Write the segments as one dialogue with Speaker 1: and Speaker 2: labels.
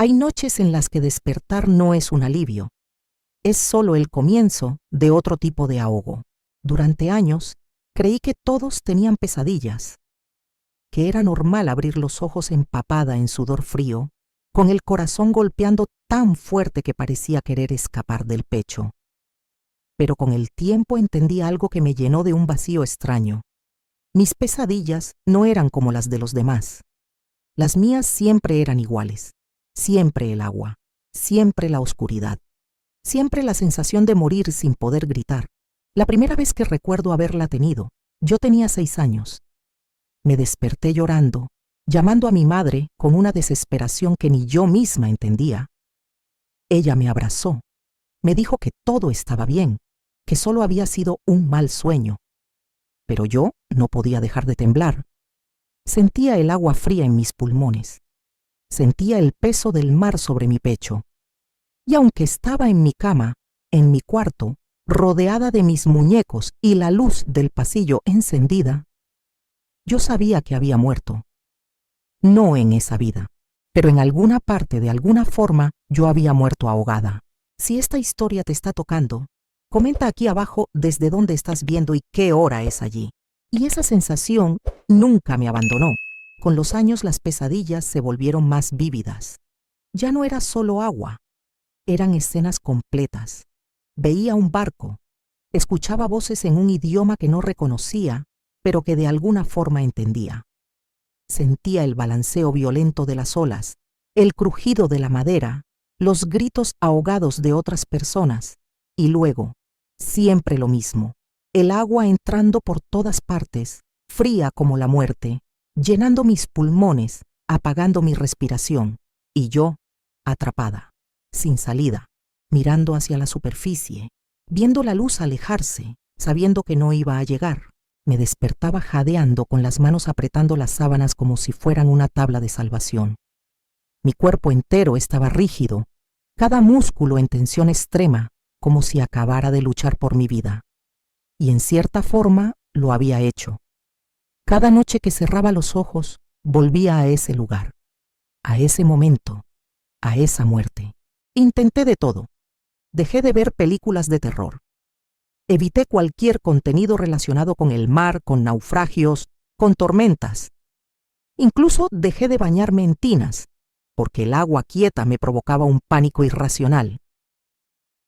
Speaker 1: Hay noches en las que despertar no es un alivio, es solo el comienzo de otro tipo de ahogo. Durante años, creí que todos tenían pesadillas, que era normal abrir los ojos empapada en sudor frío, con el corazón golpeando tan fuerte que parecía querer escapar del pecho. Pero con el tiempo entendí algo que me llenó de un vacío extraño. Mis pesadillas no eran como las de los demás. Las mías siempre eran iguales. Siempre el agua, siempre la oscuridad, siempre la sensación de morir sin poder gritar. La primera vez que recuerdo haberla tenido, yo tenía 6 años. Me desperté llorando, llamando a mi madre con una desesperación que ni yo misma entendía. Ella me abrazó, me dijo que todo estaba bien, que solo había sido un mal sueño. Pero yo no podía dejar de temblar. Sentía el agua fría en mis pulmones. Sentía el peso del mar sobre mi pecho. Y aunque estaba en mi cama, en mi cuarto, rodeada de mis muñecos y la luz del pasillo encendida, yo sabía que había muerto. No en esa vida, pero en alguna parte, de alguna forma, yo había muerto ahogada. Si esta historia te está tocando, comenta aquí abajo desde dónde estás viendo y qué hora es allí. Y esa sensación nunca me abandonó. Con los años las pesadillas se volvieron más vívidas. Ya no era solo agua, eran escenas completas. Veía un barco, escuchaba voces en un idioma que no reconocía, pero que de alguna forma entendía. Sentía el balanceo violento de las olas, el crujido de la madera, los gritos ahogados de otras personas, y luego, siempre lo mismo, el agua entrando por todas partes, fría como la muerte, llenando mis pulmones, apagando mi respiración, y yo, atrapada, sin salida, mirando hacia la superficie, viendo la luz alejarse, sabiendo que no iba a llegar. Me despertaba jadeando, con las manos apretando las sábanas como si fueran una tabla de salvación. Mi cuerpo entero estaba rígido, cada músculo en tensión extrema, como si acabara de luchar por mi vida. Y en cierta forma lo había hecho. Cada noche que cerraba los ojos, volvía a ese lugar, a ese momento, a esa muerte. Intenté de todo. Dejé de ver películas de terror. Evité cualquier contenido relacionado con el mar, con naufragios, con tormentas. Incluso dejé de bañarme en tinas, porque el agua quieta me provocaba un pánico irracional.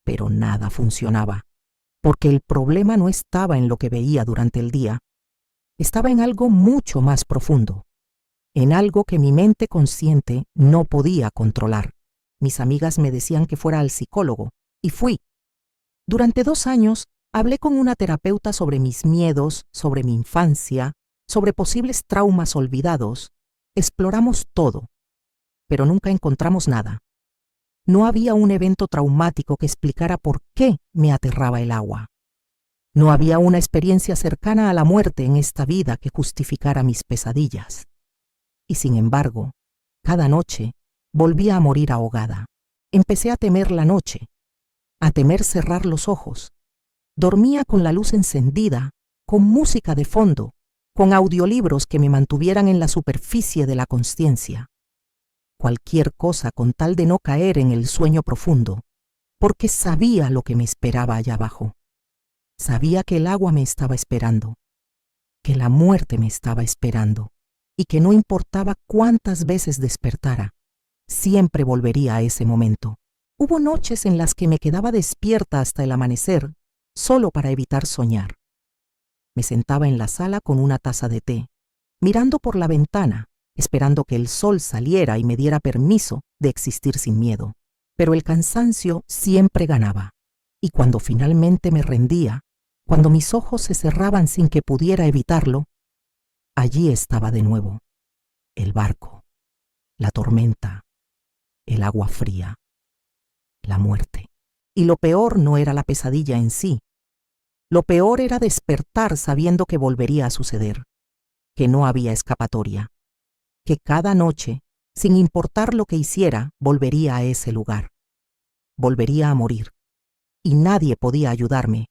Speaker 1: Pero nada funcionaba, porque el problema no estaba en lo que veía durante el día. Estaba en algo mucho más profundo, en algo que mi mente consciente no podía controlar. Mis amigas me decían que fuera al psicólogo, y fui. Durante 2 años hablé con una terapeuta sobre mis miedos, sobre mi infancia, sobre posibles traumas olvidados. Exploramos todo, pero nunca encontramos nada. No había un evento traumático que explicara por qué me aterraba el agua. No había una experiencia cercana a la muerte en esta vida que justificara mis pesadillas. Y sin embargo, cada noche volvía a morir ahogada. Empecé a temer la noche, a temer cerrar los ojos. Dormía con la luz encendida, con música de fondo, con audiolibros que me mantuvieran en la superficie de la consciencia. Cualquier cosa con tal de no caer en el sueño profundo, porque sabía lo que me esperaba allá abajo. Sabía que el agua me estaba esperando, que la muerte me estaba esperando, y que no importaba cuántas veces despertara, siempre volvería a ese momento. Hubo noches en las que me quedaba despierta hasta el amanecer, solo para evitar soñar. Me sentaba en la sala con una taza de té, mirando por la ventana, esperando que el sol saliera y me diera permiso de existir sin miedo. Pero el cansancio siempre ganaba, y cuando finalmente me rendía, cuando mis ojos se cerraban sin que pudiera evitarlo, allí estaba de nuevo, el barco, la tormenta, el agua fría, la muerte. Y lo peor no era la pesadilla en sí. Lo peor era despertar sabiendo que volvería a suceder, que no había escapatoria, que cada noche, sin importar lo que hiciera, volvería a ese lugar. Volvería a morir. Y nadie podía ayudarme,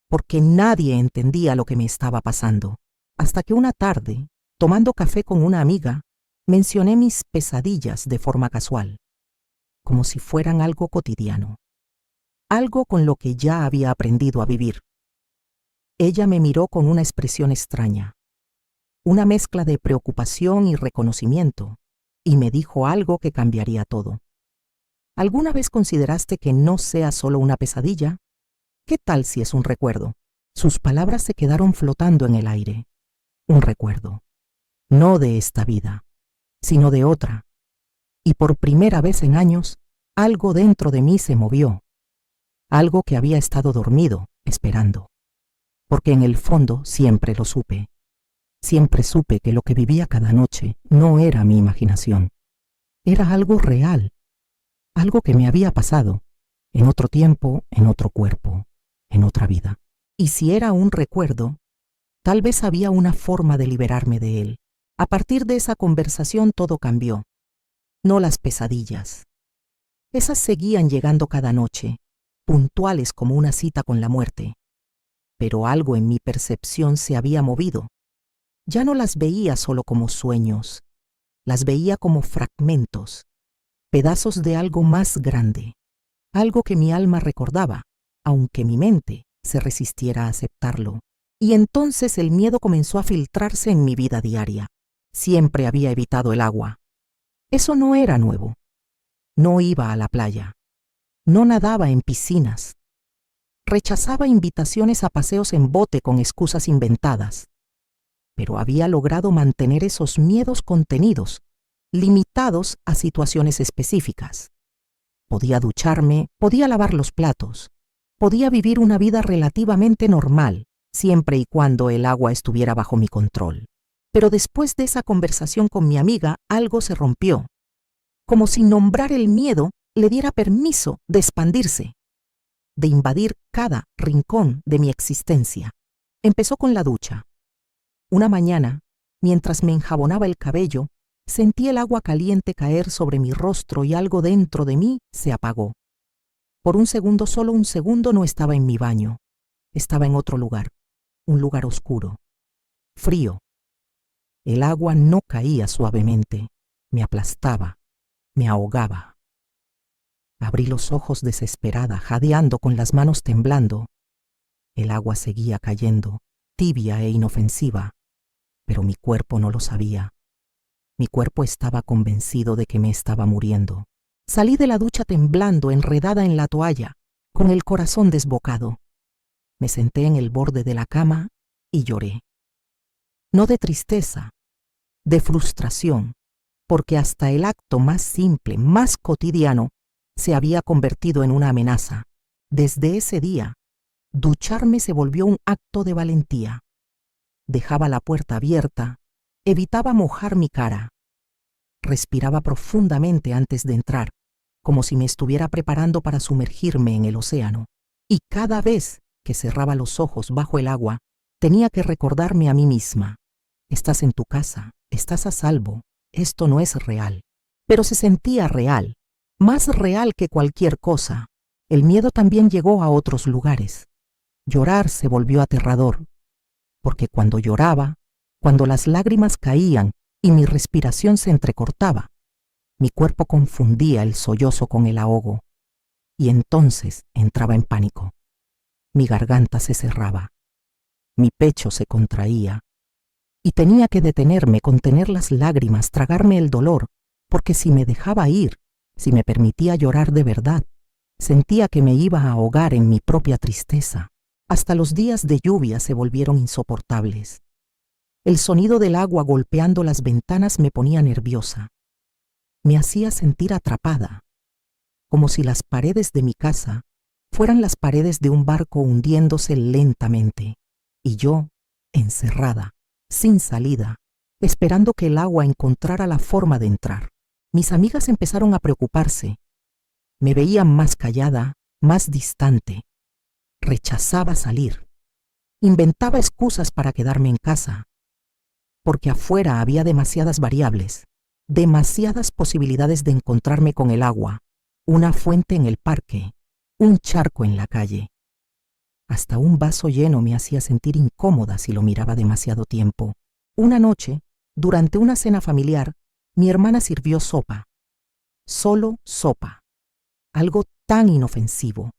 Speaker 1: porque nadie entendía lo que me estaba pasando. Hasta que una tarde, tomando café con una amiga, mencioné mis pesadillas de forma casual. como si fueran algo cotidiano, algo con lo que ya había aprendido a vivir. Ella me miró con una expresión extraña, una mezcla de preocupación y reconocimiento, y me dijo algo que cambiaría todo. ¿Alguna vez consideraste que no sea solo una pesadilla? ¿Qué tal si es un recuerdo? Sus palabras se quedaron flotando en el aire. Un recuerdo, no de esta vida, sino de otra. Y por primera vez en años, algo dentro de mí se movió, algo que había estado dormido, esperando. Porque en el fondo siempre lo supe. Siempre supe que lo que vivía cada noche no era mi imaginación. Era algo real, algo que me había pasado, en otro tiempo, en otro cuerpo, en otra vida. Y si era un recuerdo, tal vez había una forma de liberarme de él. A partir de esa conversación todo cambió. No las pesadillas. Esas seguían llegando cada noche, puntuales como una cita con la muerte. Pero algo en mi percepción se había movido. Ya no las veía solo como sueños, las veía como fragmentos, pedazos de algo más grande, algo que mi alma recordaba, aunque mi mente se resistiera a aceptarlo. Y entonces el miedo comenzó a filtrarse en mi vida diaria. Siempre había evitado el agua. Eso no era nuevo. No iba a la playa. No nadaba en piscinas. Rechazaba invitaciones a paseos en bote con excusas inventadas. Pero había logrado mantener esos miedos contenidos, limitados a situaciones específicas. Podía ducharme, podía lavar los platos, podía vivir una vida relativamente normal, siempre y cuando el agua estuviera bajo mi control. Pero después de esa conversación con mi amiga, algo se rompió, como si nombrar el miedo le diera permiso de expandirse, de invadir cada rincón de mi existencia. Empezó con la ducha. Una mañana, mientras me enjabonaba el cabello, sentí el agua caliente caer sobre mi rostro y algo dentro de mí se apagó. Por un segundo, solo un segundo, no estaba en mi baño. Estaba en otro lugar, un lugar oscuro, frío. El agua no caía suavemente, me aplastaba, me ahogaba. Abrí los ojos desesperada, jadeando con las manos temblando. El agua seguía cayendo, tibia e inofensiva, pero mi cuerpo no lo sabía. Mi cuerpo estaba convencido de que me estaba muriendo. Salí de la ducha temblando, enredada en la toalla, con el corazón desbocado. Me senté en el borde de la cama y lloré. No de tristeza, de frustración, porque hasta el acto más simple, más cotidiano, se había convertido en una amenaza. Desde ese día, ducharme se volvió un acto de valentía. Dejaba la puerta abierta, evitaba mojar mi cara. Respiraba profundamente antes de entrar, como si me estuviera preparando para sumergirme en el océano. Y cada vez que cerraba los ojos bajo el agua, tenía que recordarme a mí misma: estás en tu casa, estás a salvo, esto no es real. Pero se sentía real, más real que cualquier cosa. El miedo también llegó a otros lugares. Llorar se volvió aterrador, porque cuando lloraba, cuando las lágrimas caían y mi respiración se entrecortaba, mi cuerpo confundía el sollozo con el ahogo, y entonces entraba en pánico. Mi garganta se cerraba, mi pecho se contraía, y tenía que detenerme, contener las lágrimas, tragarme el dolor, porque si me dejaba ir, si me permitía llorar de verdad, sentía que me iba a ahogar en mi propia tristeza. Hasta los días de lluvia se volvieron insoportables. El sonido del agua golpeando las ventanas me ponía nerviosa. Me hacía sentir atrapada, como si las paredes de mi casa fueran las paredes de un barco hundiéndose lentamente, y yo, encerrada, sin salida, esperando que el agua encontrara la forma de entrar. Mis amigas empezaron a preocuparse. Me veían más callada, más distante. Rechazaba salir. Inventaba excusas para quedarme en casa, porque afuera había demasiadas variables, demasiadas posibilidades de encontrarme con el agua, una fuente en el parque, un charco en la calle. Hasta un vaso lleno me hacía sentir incómoda si lo miraba demasiado tiempo. Una noche, durante una cena familiar, mi hermana sirvió sopa. Solo sopa. algo tan inofensivo.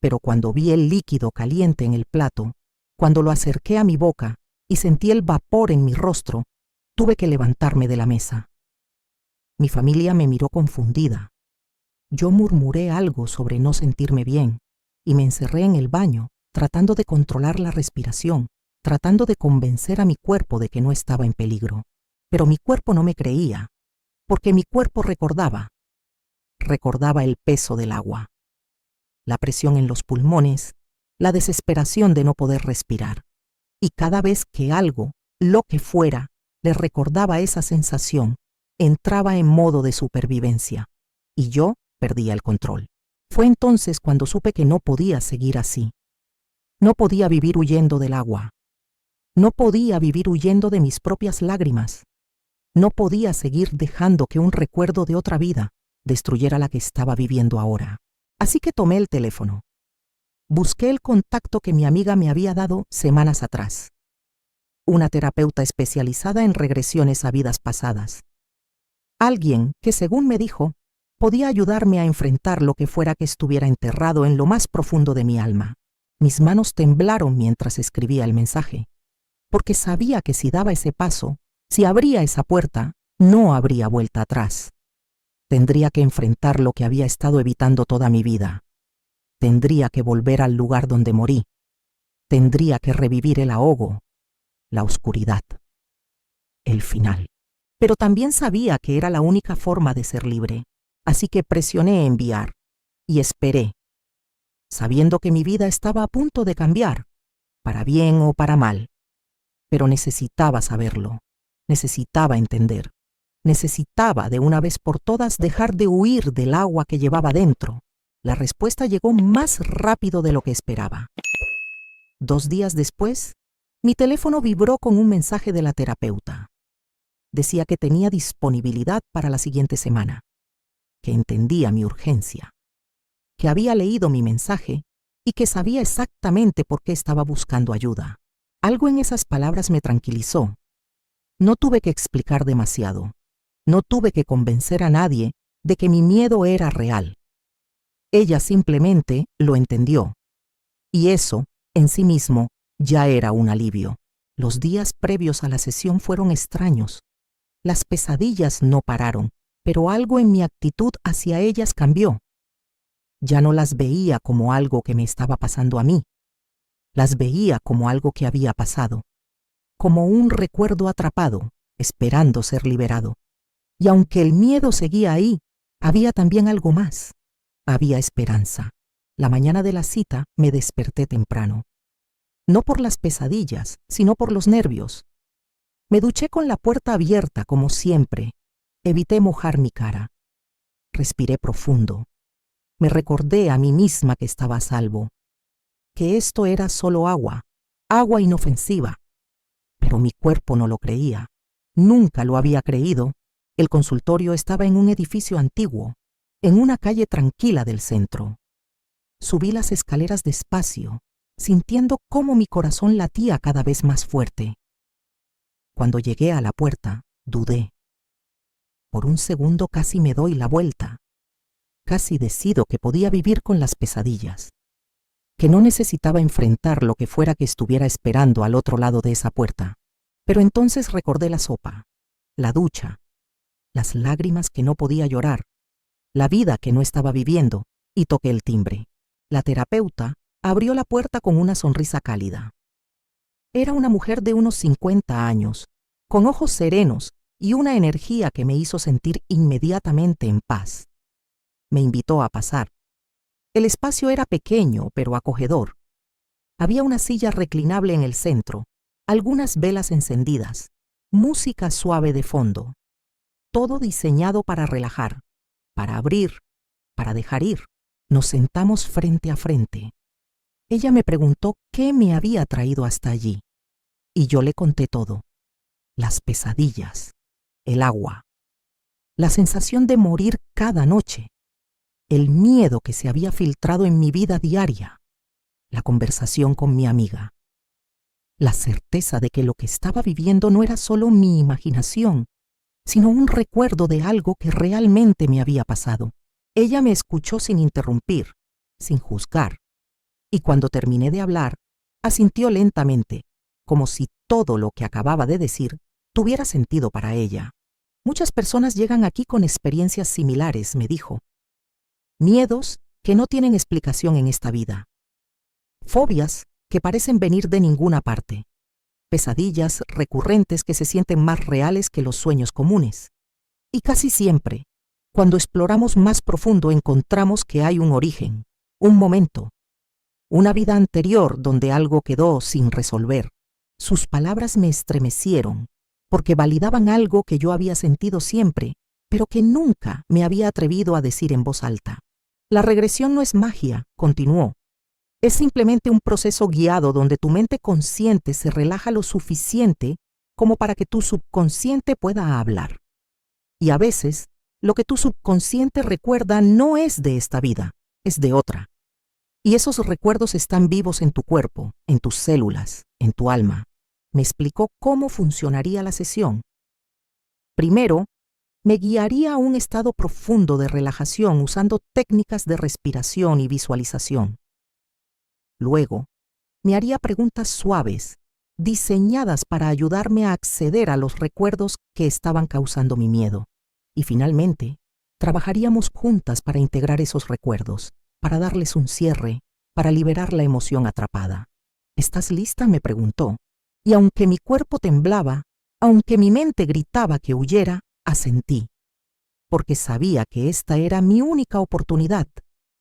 Speaker 1: Pero cuando vi el líquido caliente en el plato, cuando lo acerqué a mi boca y sentí el vapor en mi rostro, tuve que levantarme de la mesa. Mi familia me miró confundida. Yo murmuré algo sobre no sentirme bien y me encerré en el baño, tratando de controlar la respiración, tratando de convencer a mi cuerpo de que no estaba en peligro. Pero mi cuerpo no me creía, porque mi cuerpo recordaba el peso del agua, la presión en los pulmones, la desesperación de no poder respirar. Y cada vez que algo, lo que fuera, le recordaba esa sensación, entraba en modo de supervivencia, y yo perdía el control. Fue entonces cuando supe que no podía seguir así. No podía vivir huyendo del agua. No podía vivir huyendo de mis propias lágrimas. No podía seguir dejando que un recuerdo de otra vida destruyera la que estaba viviendo ahora. Así que tomé el teléfono. Busqué el contacto que mi amiga me había dado semanas atrás. Una terapeuta especializada en regresiones a vidas pasadas. Alguien que, según me dijo, podía ayudarme a enfrentar lo que fuera que estuviera enterrado en lo más profundo de mi alma. Mis manos temblaron mientras escribía el mensaje, porque sabía que si daba ese paso, si abría esa puerta, no habría vuelta atrás. Tendría que enfrentar lo que había estado evitando toda mi vida. Tendría que volver al lugar donde morí. Tendría que revivir el ahogo, la oscuridad, el final. Pero también sabía que era la única forma de ser libre. Así que presioné enviar y esperé, sabiendo que mi vida estaba a punto de cambiar, para bien o para mal. Pero necesitaba saberlo, necesitaba entender, necesitaba de una vez por todas dejar de huir del agua que llevaba dentro. La respuesta llegó más rápido de lo que esperaba. 2 días después, mi teléfono vibró con un mensaje de la terapeuta. Decía que tenía disponibilidad para la siguiente semana, que entendía mi urgencia, que había leído mi mensaje y que sabía exactamente por qué estaba buscando ayuda. Algo en esas palabras me tranquilizó. No tuve que explicar demasiado. No tuve que convencer a nadie de que mi miedo era real. Ella simplemente lo entendió. Y eso, en sí mismo, ya era un alivio. Los días previos a la sesión fueron extraños. Las pesadillas no pararon, pero algo en mi actitud hacia ellas cambió. Ya no las veía como algo que me estaba pasando a mí. Las veía como algo que había pasado, como un recuerdo atrapado, esperando ser liberado. Y aunque el miedo seguía ahí, había también algo más. Había esperanza. La mañana de la cita me desperté temprano. No por las pesadillas, sino por los nervios. Me duché con la puerta abierta, como siempre. Evité mojar mi cara. Respiré profundo. Me recordé a mí misma que estaba a salvo, que esto era solo agua, agua inofensiva. Pero mi cuerpo no lo creía. Nunca lo había creído. El consultorio estaba en un edificio antiguo, en una calle tranquila del centro. Subí las escaleras despacio, sintiendo cómo mi corazón latía cada vez más fuerte. Cuando llegué a la puerta, dudé. Por un segundo casi me doy la vuelta. Casi decido que podía vivir con las pesadillas, que no necesitaba enfrentar lo que fuera que estuviera esperando al otro lado de esa puerta. Pero entonces recordé la sopa, la ducha, las lágrimas que no podía llorar, la vida que no estaba viviendo, y toqué el timbre. La terapeuta abrió la puerta con una sonrisa cálida. Era una mujer de unos 50 años, con ojos serenos y una energía que me hizo sentir inmediatamente en paz. Me invitó a pasar. El espacio era pequeño, pero acogedor. Había una silla reclinable en el centro, algunas velas encendidas, música suave de fondo. Todo diseñado para relajar, para abrir, para dejar ir. Nos sentamos frente a frente. Ella me preguntó qué me había traído hasta allí. Y yo le conté todo. Las pesadillas, el agua, la sensación de morir cada noche, el miedo que se había filtrado en mi vida diaria, la conversación con mi amiga, la certeza de que lo que estaba viviendo no era solo mi imaginación, sino un recuerdo de algo que realmente me había pasado. Ella me escuchó sin interrumpir, sin juzgar, y cuando terminé de hablar, asintió lentamente, como si todo lo que acababa de decir tuviera sentido para ella. Muchas personas llegan aquí con experiencias similares, me dijo. Miedos que no tienen explicación en esta vida. Fobias que parecen venir de ninguna parte. Pesadillas recurrentes que se sienten más reales que los sueños comunes. Y casi siempre, cuando exploramos más profundo, encontramos que hay un origen, un momento, una vida anterior donde algo quedó sin resolver. Sus palabras me estremecieron, porque validaban algo que yo había sentido siempre, pero que nunca me había atrevido a decir en voz alta. La regresión no es magia, continuó. Es simplemente un proceso guiado donde tu mente consciente se relaja lo suficiente como para que tu subconsciente pueda hablar. Y a veces, lo que tu subconsciente recuerda no es de esta vida, es de otra. Y esos recuerdos están vivos en tu cuerpo, en tus células, en tu alma. Me explicó cómo funcionaría la sesión. Primero, me guiaría a un estado profundo de relajación usando técnicas de respiración y visualización. Luego, me haría preguntas suaves, diseñadas para ayudarme a acceder a los recuerdos que estaban causando mi miedo. Y finalmente, trabajaríamos juntas para integrar esos recuerdos, para darles un cierre, para liberar la emoción atrapada. ¿Estás lista?, me preguntó. Y aunque mi cuerpo temblaba, aunque mi mente gritaba que huyera, asentí, porque sabía que esta era mi única oportunidad,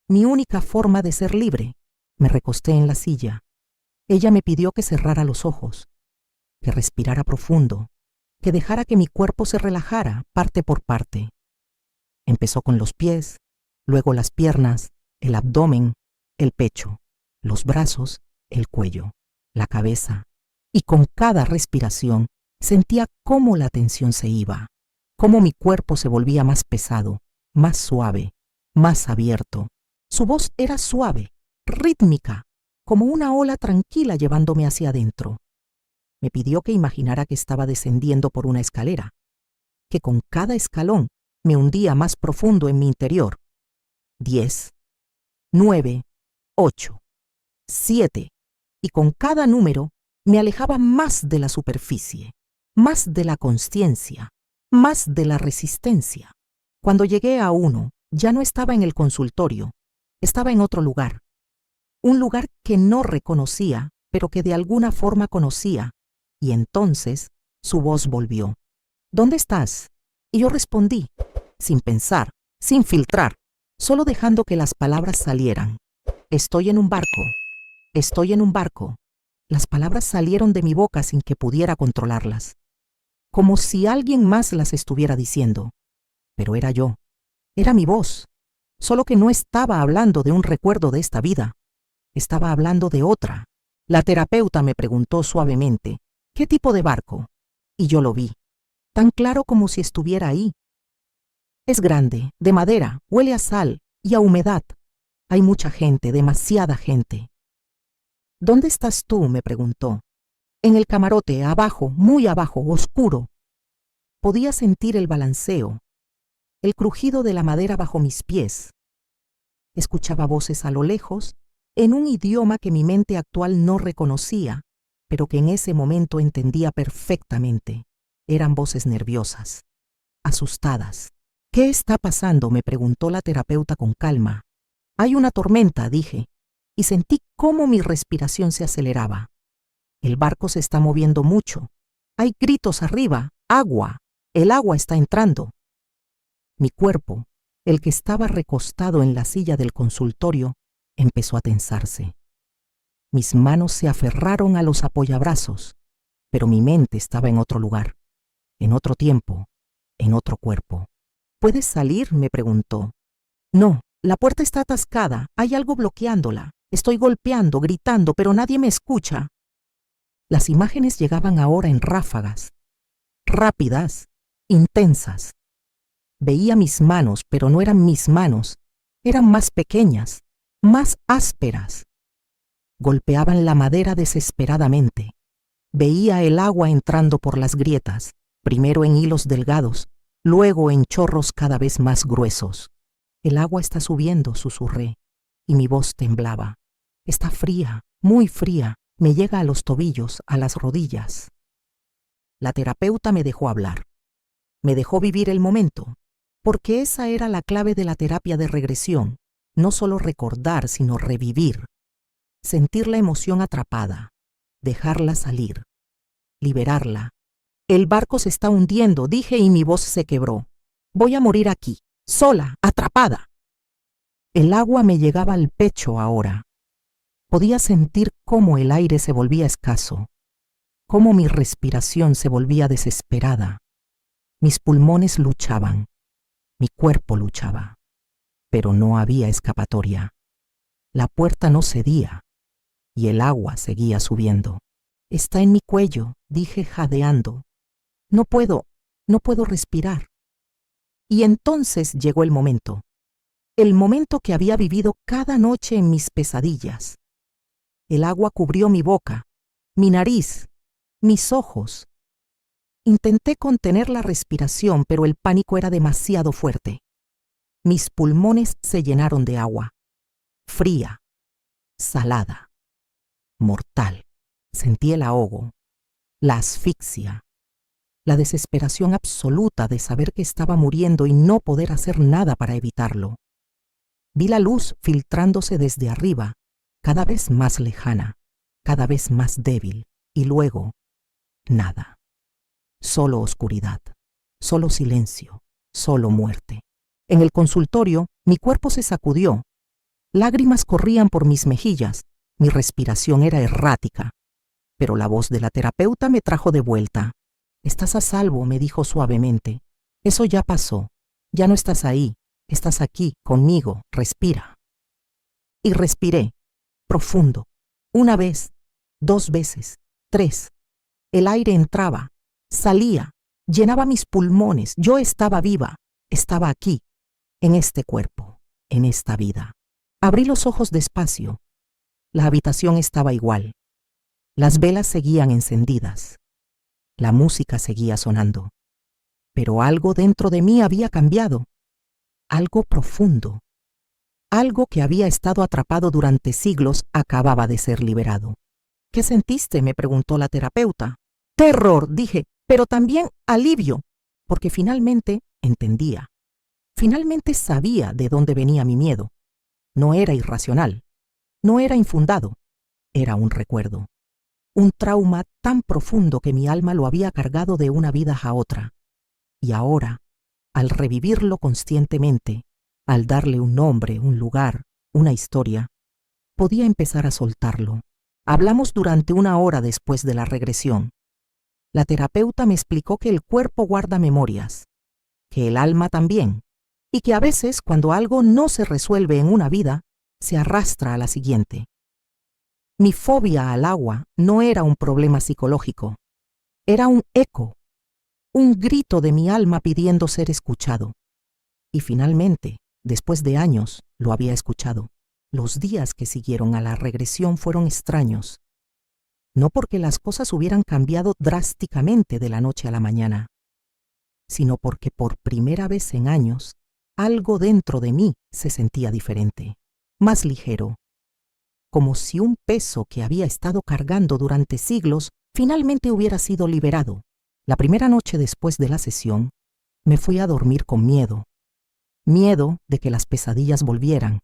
Speaker 1: mi única forma de ser libre. Me recosté en la silla. Ella me pidió que cerrara los ojos, que respirara profundo, que dejara que mi cuerpo se relajara parte por parte. Empezó con los pies, luego las piernas, el abdomen, el pecho, los brazos, el cuello, la cabeza. Y con cada respiración sentía cómo la tensión se iba, cómo mi cuerpo se volvía más pesado, más suave, más abierto. Su voz era suave, rítmica, como una ola tranquila llevándome hacia adentro. Me pidió que imaginara que estaba descendiendo por una escalera, que con cada escalón me hundía más profundo en mi interior. 10, 9, 8, 7, y con cada número me alejaba más de la superficie, más de la consciencia, más de la resistencia. Cuando llegué a 1, ya no estaba en el consultorio, estaba en otro lugar. Un lugar que no reconocía, pero que de alguna forma conocía. Y entonces su voz volvió. ¿Dónde estás? Y yo respondí, sin pensar, sin filtrar, solo dejando que las palabras salieran. Estoy en un barco. Estoy en un barco. Las palabras salieron de mi boca sin que pudiera controlarlas, como si alguien más las estuviera diciendo. Pero era yo. Era mi voz. Solo que no estaba hablando de un recuerdo de esta vida. Estaba hablando de otra. La terapeuta me preguntó suavemente, ¿qué tipo de barco? Y yo lo vi, tan claro como si estuviera ahí. Es grande, de madera, huele a sal y a humedad. Hay mucha gente, demasiada gente. ¿Dónde estás tú?, me preguntó. En el camarote, abajo, muy abajo, oscuro. Podía sentir el balanceo, el crujido de la madera bajo mis pies. Escuchaba voces a lo lejos, en un idioma que mi mente actual no reconocía, pero que en ese momento entendía perfectamente. Eran voces nerviosas, asustadas. ¿Qué está pasando?, me preguntó la terapeuta con calma. Hay una tormenta, dije, y sentí cómo mi respiración se aceleraba. El barco se está moviendo mucho. Hay gritos arriba, agua. El agua está entrando. Mi cuerpo, el que estaba recostado en la silla del consultorio, empezó a tensarse. Mis manos se aferraron a los apoyabrazos, pero mi mente estaba en otro lugar, en otro tiempo, en otro cuerpo. ¿Puedes salir?, me preguntó. No, la puerta está atascada, hay algo bloqueándola. Estoy golpeando, gritando, pero nadie me escucha. Las imágenes llegaban ahora en ráfagas, rápidas, intensas. Veía mis manos, pero no eran mis manos, eran más pequeñas, más ásperas. Golpeaban la madera desesperadamente. Veía el agua entrando por las grietas, primero en hilos delgados, luego en chorros cada vez más gruesos. El agua está subiendo, susurré, y mi voz temblaba. Está fría, muy fría, me llega a los tobillos, a las rodillas. La terapeuta me dejó hablar. Me dejó vivir el momento, porque esa era la clave de la terapia de regresión, no solo recordar, sino revivir. Sentir la emoción atrapada, dejarla salir, liberarla. El barco se está hundiendo, dije, y mi voz se quebró. Voy a morir aquí, sola, atrapada. El agua me llegaba al pecho ahora. Podía sentir cómo el aire se volvía escaso, cómo mi respiración se volvía desesperada. Mis pulmones luchaban, mi cuerpo luchaba, pero no había escapatoria. La puerta no cedía y el agua seguía subiendo. Está en mi cuello, dije jadeando. No puedo respirar. Y entonces llegó el momento que había vivido cada noche en mis pesadillas. El agua cubrió mi boca, mi nariz, mis ojos. Intenté contener la respiración, pero el pánico era demasiado fuerte. Mis pulmones se llenaron de agua, fría, salada, mortal. Sentí el ahogo, la asfixia, la desesperación absoluta de saber que estaba muriendo y no poder hacer nada para evitarlo. Vi la luz filtrándose desde arriba, cada vez más lejana, cada vez más débil, y luego, nada. Solo oscuridad, solo silencio, solo muerte. En el consultorio, mi cuerpo se sacudió. Lágrimas corrían por mis mejillas, mi respiración era errática. Pero la voz de la terapeuta me trajo de vuelta. Estás a salvo, me dijo suavemente. Eso ya pasó. Ya no estás ahí. Estás aquí, conmigo. Respira. Y respiré. Profundo. Una vez, 2 veces, 3. El aire entraba, salía, llenaba mis pulmones. Yo estaba viva. Estaba aquí, en este cuerpo, en esta vida. Abrí los ojos despacio. La habitación estaba igual. Las velas seguían encendidas. La música seguía sonando. Pero algo dentro de mí había cambiado. Algo profundo. Algo que había estado atrapado durante siglos acababa de ser liberado. ¿Qué sentiste?, me preguntó la terapeuta. Terror, dije, pero también alivio, porque finalmente entendía. Finalmente sabía de dónde venía mi miedo. No era irracional. No era infundado. Era un recuerdo. Un trauma tan profundo que mi alma lo había cargado de una vida a otra. Y ahora, al revivirlo conscientemente, al darle un nombre, un lugar, una historia, podía empezar a soltarlo. Hablamos durante 1 hora después de la regresión. La terapeuta me explicó que el cuerpo guarda memorias, que el alma también, y que a veces cuando algo no se resuelve en una vida, se arrastra a la siguiente. Mi fobia al agua no era un problema psicológico, era un eco, un grito de mi alma pidiendo ser escuchado. Y finalmente, después de años, lo había escuchado. Los días que siguieron a la regresión fueron extraños, no porque las cosas hubieran cambiado drásticamente de la noche a la mañana, sino porque por primera vez en años, algo dentro de mí se sentía diferente, más ligero, como si un peso que había estado cargando durante siglos finalmente hubiera sido liberado. La primera noche después de la sesión, me fui a dormir con miedo. Miedo de que las pesadillas volvieran.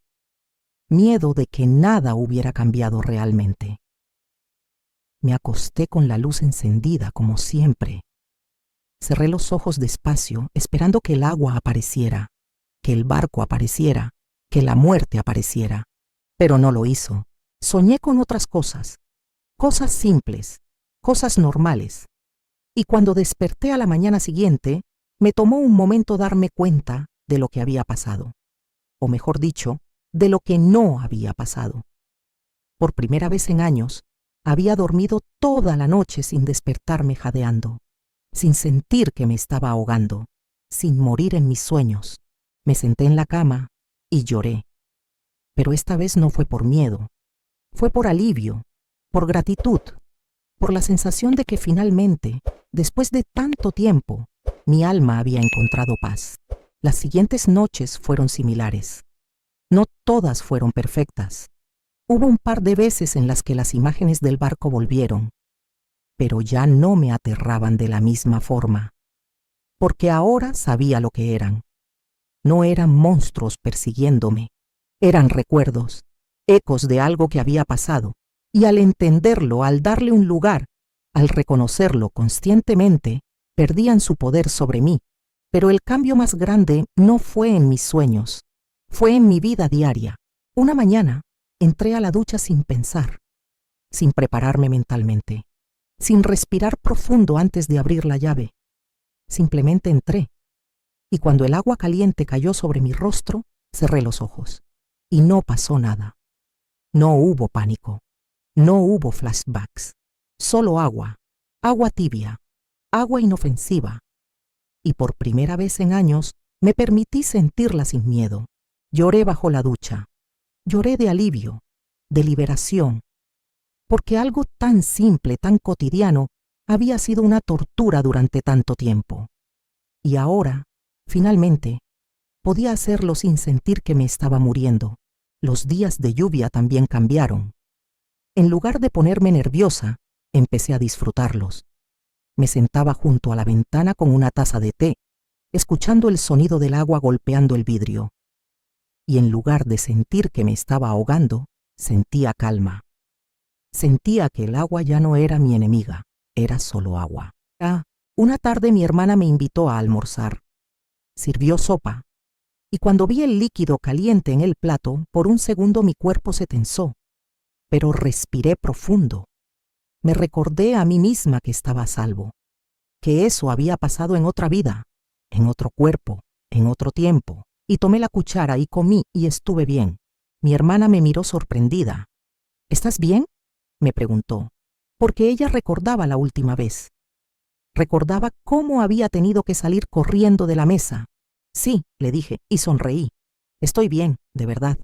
Speaker 1: Miedo de que nada hubiera cambiado realmente. Me acosté con la luz encendida como siempre. Cerré los ojos despacio, esperando que el agua apareciera, que el barco apareciera, que la muerte apareciera. Pero no lo hizo. Soñé con otras cosas, cosas simples, cosas normales. Y cuando desperté a la mañana siguiente, me tomó un momento darme cuenta de lo que había pasado. O mejor dicho, de lo que no había pasado. Por primera vez en años, había dormido toda la noche sin despertarme jadeando, sin sentir que me estaba ahogando, sin morir en mis sueños. Me senté en la cama y lloré. Pero esta vez no fue por miedo. Fue por alivio, por gratitud, por la sensación de que finalmente, después de tanto tiempo, mi alma había encontrado paz. Las siguientes noches fueron similares. No todas fueron perfectas. Hubo un par de veces en las que las imágenes del barco volvieron, pero ya no me aterraban de la misma forma, porque ahora sabía lo que eran. No eran monstruos persiguiéndome, eran recuerdos, ecos de algo que había pasado, y al entenderlo, al darle un lugar, al reconocerlo conscientemente, perdían su poder sobre mí. Pero el cambio más grande no fue en mis sueños, fue en mi vida diaria. Una mañana entré a la ducha sin pensar, sin prepararme mentalmente, sin respirar profundo antes de abrir la llave. Simplemente entré, y cuando el agua caliente cayó sobre mi rostro, cerré los ojos, y no pasó nada. No hubo pánico, no hubo flashbacks, solo agua, agua tibia, agua inofensiva. Y por primera vez en años me permití sentirla sin miedo. Lloré bajo la ducha. Lloré de alivio, de liberación, porque algo tan simple, tan cotidiano, había sido una tortura durante tanto tiempo. Y ahora, finalmente, podía hacerlo sin sentir que me estaba muriendo. Los días de lluvia también cambiaron. En lugar de ponerme nerviosa, empecé a disfrutarlos. Me sentaba junto a la ventana con una taza de té, escuchando el sonido del agua golpeando el vidrio. Y en lugar de sentir que me estaba ahogando, sentía calma. Sentía que el agua ya no era mi enemiga, era solo agua. Una tarde mi hermana me invitó a almorzar. Sirvió sopa, y cuando vi el líquido caliente en el plato, por un segundo mi cuerpo se tensó, pero respiré profundo. Me recordé a mí misma que estaba a salvo, que eso había pasado en otra vida, en otro cuerpo, en otro tiempo, y tomé la cuchara y comí y estuve bien. Mi hermana me miró sorprendida. ¿Estás bien?, me preguntó, porque ella recordaba la última vez. Recordaba cómo había tenido que salir corriendo de la mesa. Sí, le dije, y sonreí. Estoy bien, de verdad.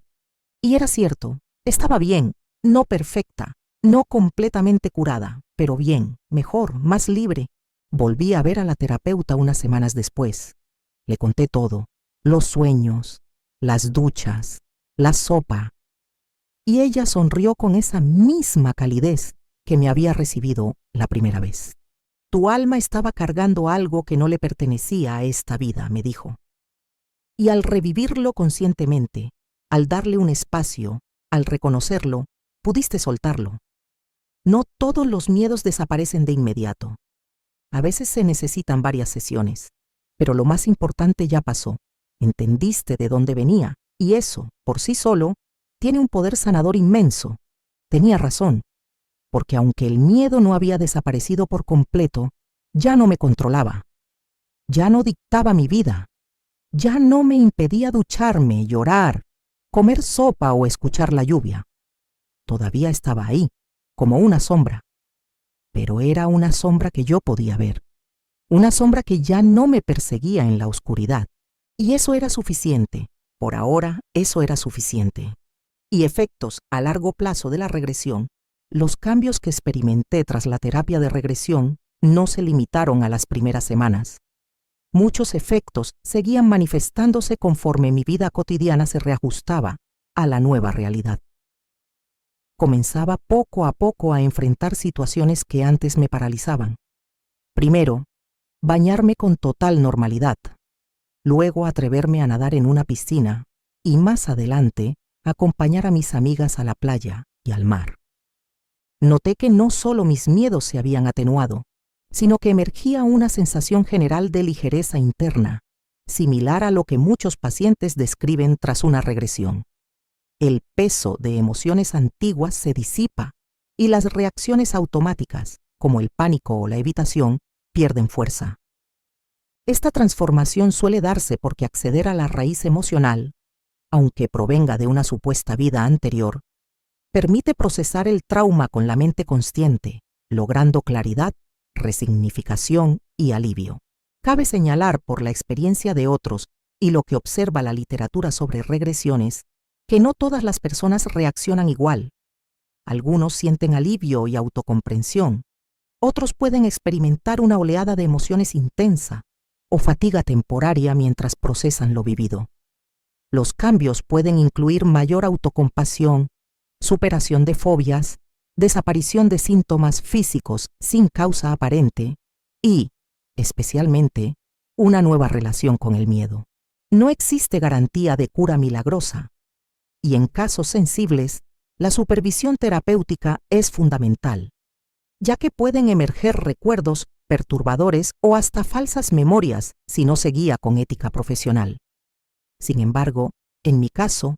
Speaker 1: Y era cierto, estaba bien, no perfecta, no completamente curada, pero bien, mejor, más libre. Volví a ver a la terapeuta unas semanas después. Le conté todo, los sueños, las duchas, la sopa. Y ella sonrió con esa misma calidez que me había recibido la primera vez. Tu alma estaba cargando algo que no le pertenecía a esta vida, me dijo. Y al revivirlo conscientemente, al darle un espacio, al reconocerlo, pudiste soltarlo. No todos los miedos desaparecen de inmediato. A veces se necesitan varias sesiones, pero lo más importante ya pasó. Entendiste de dónde venía, y eso, por sí solo, tiene un poder sanador inmenso. Tenía razón, porque aunque el miedo no había desaparecido por completo, ya no me controlaba. Ya no dictaba mi vida. Ya no me impedía ducharme, llorar, comer sopa o escuchar la lluvia. Todavía estaba ahí, como una sombra. Pero era una sombra que yo podía ver. Una sombra que ya no me perseguía en la oscuridad. Y eso era suficiente. Por ahora, eso era suficiente. Y efectos a largo plazo de la regresión, los cambios que experimenté tras la terapia de regresión no se limitaron a las primeras semanas. Muchos efectos seguían manifestándose conforme mi vida cotidiana se reajustaba a la nueva realidad. Comenzaba poco a poco a enfrentar situaciones que antes me paralizaban. Primero, bañarme con total normalidad. Luego atreverme a nadar en una piscina y más adelante acompañar a mis amigas a la playa y al mar. Noté que no solo mis miedos se habían atenuado, sino que emergía una sensación general de ligereza interna, similar a lo que muchos pacientes describen tras una regresión. El peso de emociones antiguas se disipa y las reacciones automáticas, como el pánico o la evitación, pierden fuerza. Esta transformación suele darse porque acceder a la raíz emocional, aunque provenga de una supuesta vida anterior, permite procesar el trauma con la mente consciente, logrando claridad, resignificación y alivio. Cabe señalar por la experiencia de otros y lo que observa la literatura sobre regresiones, que no todas las personas reaccionan igual. Algunos sienten alivio y autocomprensión. Otros pueden experimentar una oleada de emociones intensa, o fatiga temporaria mientras procesan lo vivido. Los cambios pueden incluir mayor autocompasión, superación de fobias, desaparición de síntomas físicos sin causa aparente y, especialmente, una nueva relación con el miedo. No existe garantía de cura milagrosa, y en casos sensibles, la supervisión terapéutica es fundamental, ya que pueden emerger recuerdos perturbadores o hasta falsas memorias si no se guía con ética profesional. Sin embargo, en mi caso,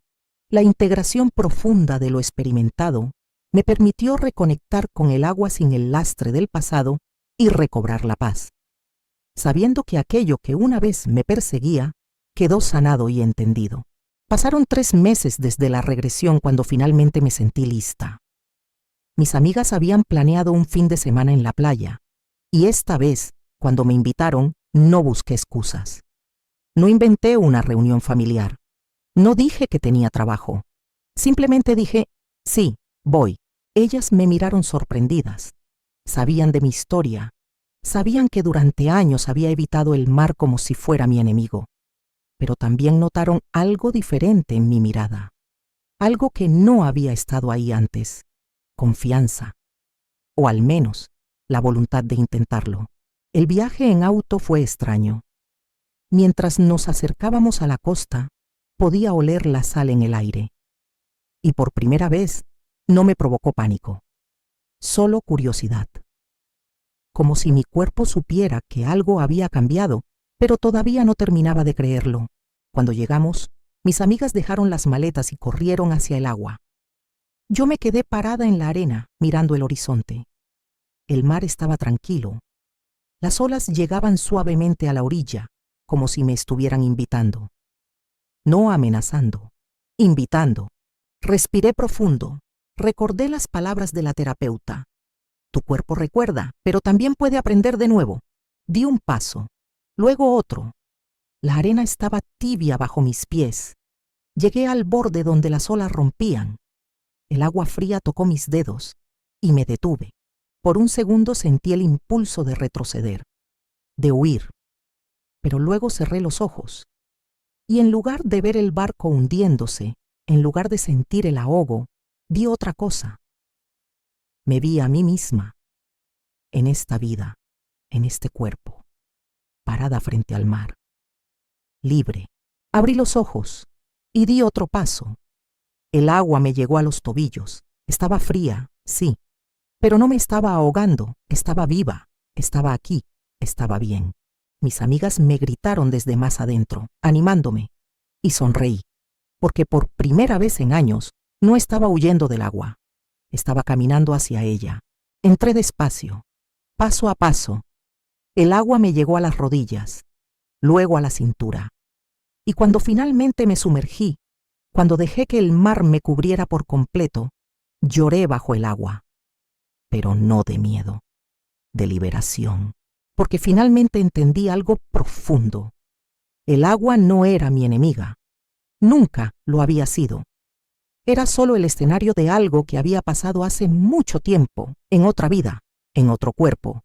Speaker 1: la integración profunda de lo experimentado me permitió reconectar con el agua sin el lastre del pasado y recobrar la paz, sabiendo que aquello que una vez me perseguía quedó sanado y entendido. Pasaron 3 meses desde la regresión cuando finalmente me sentí lista. Mis amigas habían planeado un fin de semana en la playa, y esta vez, cuando me invitaron, no busqué excusas. No inventé una reunión familiar. No dije que tenía trabajo. Simplemente dije, sí, voy. Ellas me miraron sorprendidas. Sabían de mi historia. Sabían que durante años había evitado el mar como si fuera mi enemigo. Pero también notaron algo diferente en mi mirada. Algo que no había estado ahí antes. Confianza. O al menos, la voluntad de intentarlo. El viaje en auto fue extraño. Mientras nos acercábamos a la costa, podía oler la sal en el aire. Y por primera vez, no me provocó pánico. Solo curiosidad. Como si mi cuerpo supiera que algo había cambiado, pero todavía no terminaba de creerlo. Cuando llegamos, mis amigas dejaron las maletas y corrieron hacia el agua. Yo me quedé parada en la arena, mirando el horizonte. El mar estaba tranquilo. Las olas llegaban suavemente a la orilla, como si me estuvieran invitando. No amenazando, invitando. Respiré profundo. Recordé las palabras de la terapeuta. Tu cuerpo recuerda, pero también puede aprender de nuevo. Di un paso, luego otro. La arena estaba tibia bajo mis pies. Llegué al borde donde las olas rompían. El agua fría tocó mis dedos y me detuve. Por un segundo sentí el impulso de retroceder, de huir. Pero luego cerré los ojos. Y en lugar de ver el barco hundiéndose, en lugar de sentir el ahogo, vi otra cosa. Me vi a mí misma, en esta vida, en este cuerpo, parada frente al mar, libre. Abrí los ojos y di otro paso. El agua me llegó a los tobillos. Estaba fría, sí, pero no me estaba ahogando, estaba viva, estaba aquí, estaba bien. Mis amigas me gritaron desde más adentro, animándome, y sonreí, porque por primera vez en años no estaba huyendo del agua. Estaba caminando hacia ella. Entré despacio, paso a paso. El agua me llegó a las rodillas, luego a la cintura. Y cuando finalmente me sumergí, cuando dejé que el mar me cubriera por completo, lloré bajo el agua. Pero no de miedo, de liberación, porque finalmente entendí algo profundo. El agua no era mi enemiga. Nunca lo había sido. Era solo el escenario de algo que había pasado hace mucho tiempo, en otra vida, en otro cuerpo.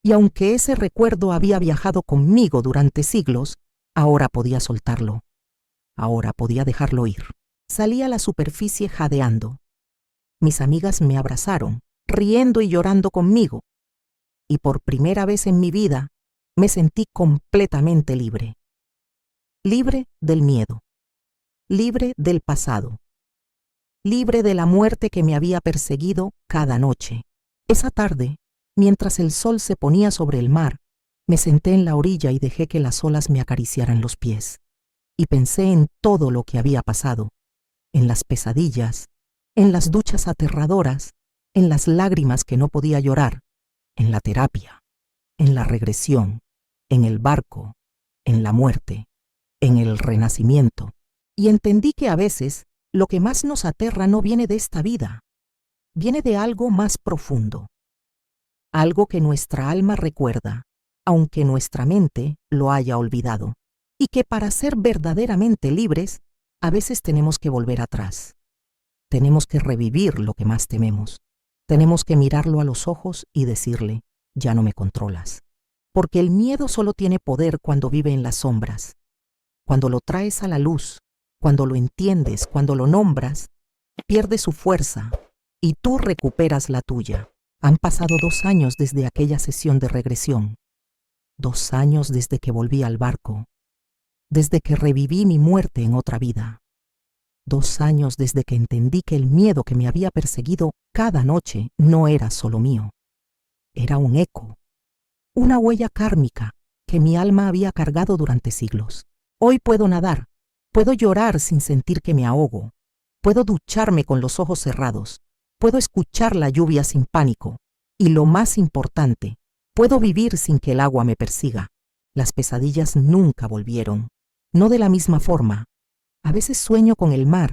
Speaker 1: Y aunque ese recuerdo había viajado conmigo durante siglos, ahora podía soltarlo. Ahora podía dejarlo ir. Salí a la superficie jadeando. Mis amigas me abrazaron, riendo y llorando conmigo. Y por primera vez en mi vida, me sentí completamente libre. Libre del miedo. Libre del pasado. Libre de la muerte que me había perseguido cada noche. Esa tarde, mientras el sol se ponía sobre el mar, me senté en la orilla y dejé que las olas me acariciaran los pies. Y pensé en todo lo que había pasado, en las pesadillas, en las duchas aterradoras, en las lágrimas que no podía llorar, en la terapia, en la regresión, en el barco, en la muerte, en el renacimiento. Y entendí que a veces lo que más nos aterra no viene de esta vida, viene de algo más profundo, algo que nuestra alma recuerda, aunque nuestra mente lo haya olvidado, y que para ser verdaderamente libres, a veces tenemos que volver atrás. Tenemos que revivir lo que más tememos. Tenemos que mirarlo a los ojos y decirle, ya no me controlas. porque el miedo solo tiene poder cuando vive en las sombras. Cuando lo traes a la luz, cuando lo entiendes, cuando lo nombras, pierde su fuerza y tú recuperas la tuya. Han pasado 2 años desde aquella sesión de regresión. 2 años desde que volví al barco, desde que reviví mi muerte en otra vida. 2 años desde que entendí que el miedo que me había perseguido cada noche no era solo mío. Era un eco, una huella kármica que mi alma había cargado durante siglos. Hoy puedo nadar, puedo llorar sin sentir que me ahogo, puedo ducharme con los ojos cerrados, puedo escuchar la lluvia sin pánico y, lo más importante, puedo vivir sin que el agua me persiga. Las pesadillas nunca volvieron, no de la misma forma. A veces sueño con el mar,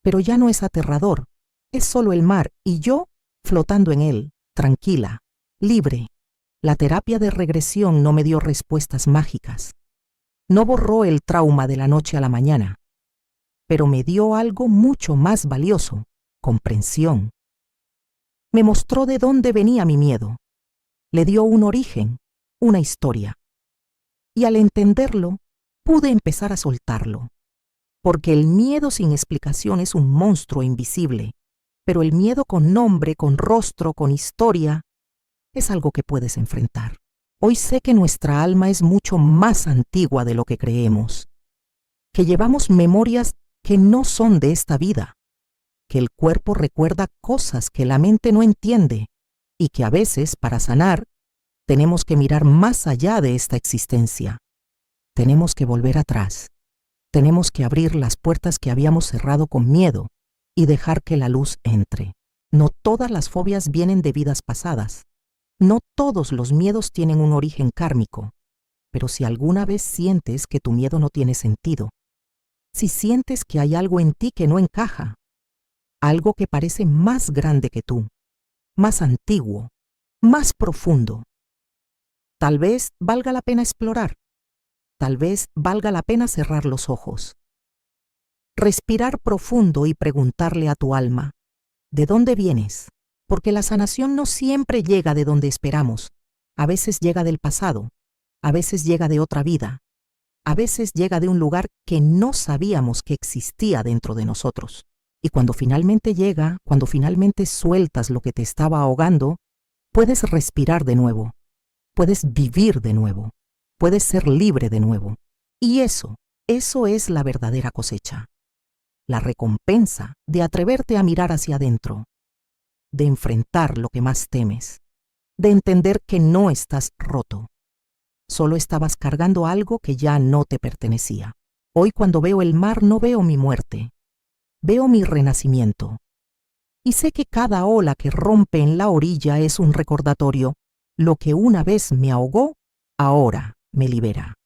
Speaker 1: pero ya no es aterrador, es solo el mar y yo flotando en él, tranquila, libre. La terapia de regresión no me dio respuestas mágicas. No borró el trauma de la noche a la mañana, pero me dio algo mucho más valioso: comprensión. Me mostró de dónde venía mi miedo. Le dio un origen, una historia. Y al entenderlo, pude empezar a soltarlo. Porque el miedo sin explicación es un monstruo invisible, pero el miedo con nombre, con rostro, con historia, es algo que puedes enfrentar. Hoy sé que nuestra alma es mucho más antigua de lo que creemos, que llevamos memorias que no son de esta vida, que el cuerpo recuerda cosas que la mente no entiende y que a veces, para sanar, tenemos que mirar más allá de esta existencia. Tenemos que volver atrás. Tenemos que abrir las puertas que habíamos cerrado con miedo y dejar que la luz entre. No todas las fobias vienen de vidas pasadas. No todos los miedos tienen un origen kármico. Pero si alguna vez sientes que tu miedo no tiene sentido, si sientes que hay algo en ti que no encaja, algo que parece más grande que tú, más antiguo, más profundo, tal vez valga la pena explorar. Tal vez valga la pena cerrar los ojos, respirar profundo y preguntarle a tu alma, ¿de dónde vienes? Porque la sanación no siempre llega de donde esperamos. A veces llega del pasado, a veces llega de otra vida, a veces llega de un lugar que no sabíamos que existía dentro de nosotros. Y cuando finalmente llega, cuando finalmente sueltas lo que te estaba ahogando, puedes respirar de nuevo, puedes vivir de nuevo. Puedes ser libre de nuevo. Y eso es la verdadera cosecha. La recompensa de atreverte a mirar hacia adentro, de enfrentar lo que más temes, de entender que no estás roto. Solo estabas cargando algo que ya no te pertenecía. Hoy, cuando veo el mar, no veo mi muerte, veo mi renacimiento. Y sé que cada ola que rompe en la orilla es un recordatorio: lo que una vez me ahogó, ahora me libera.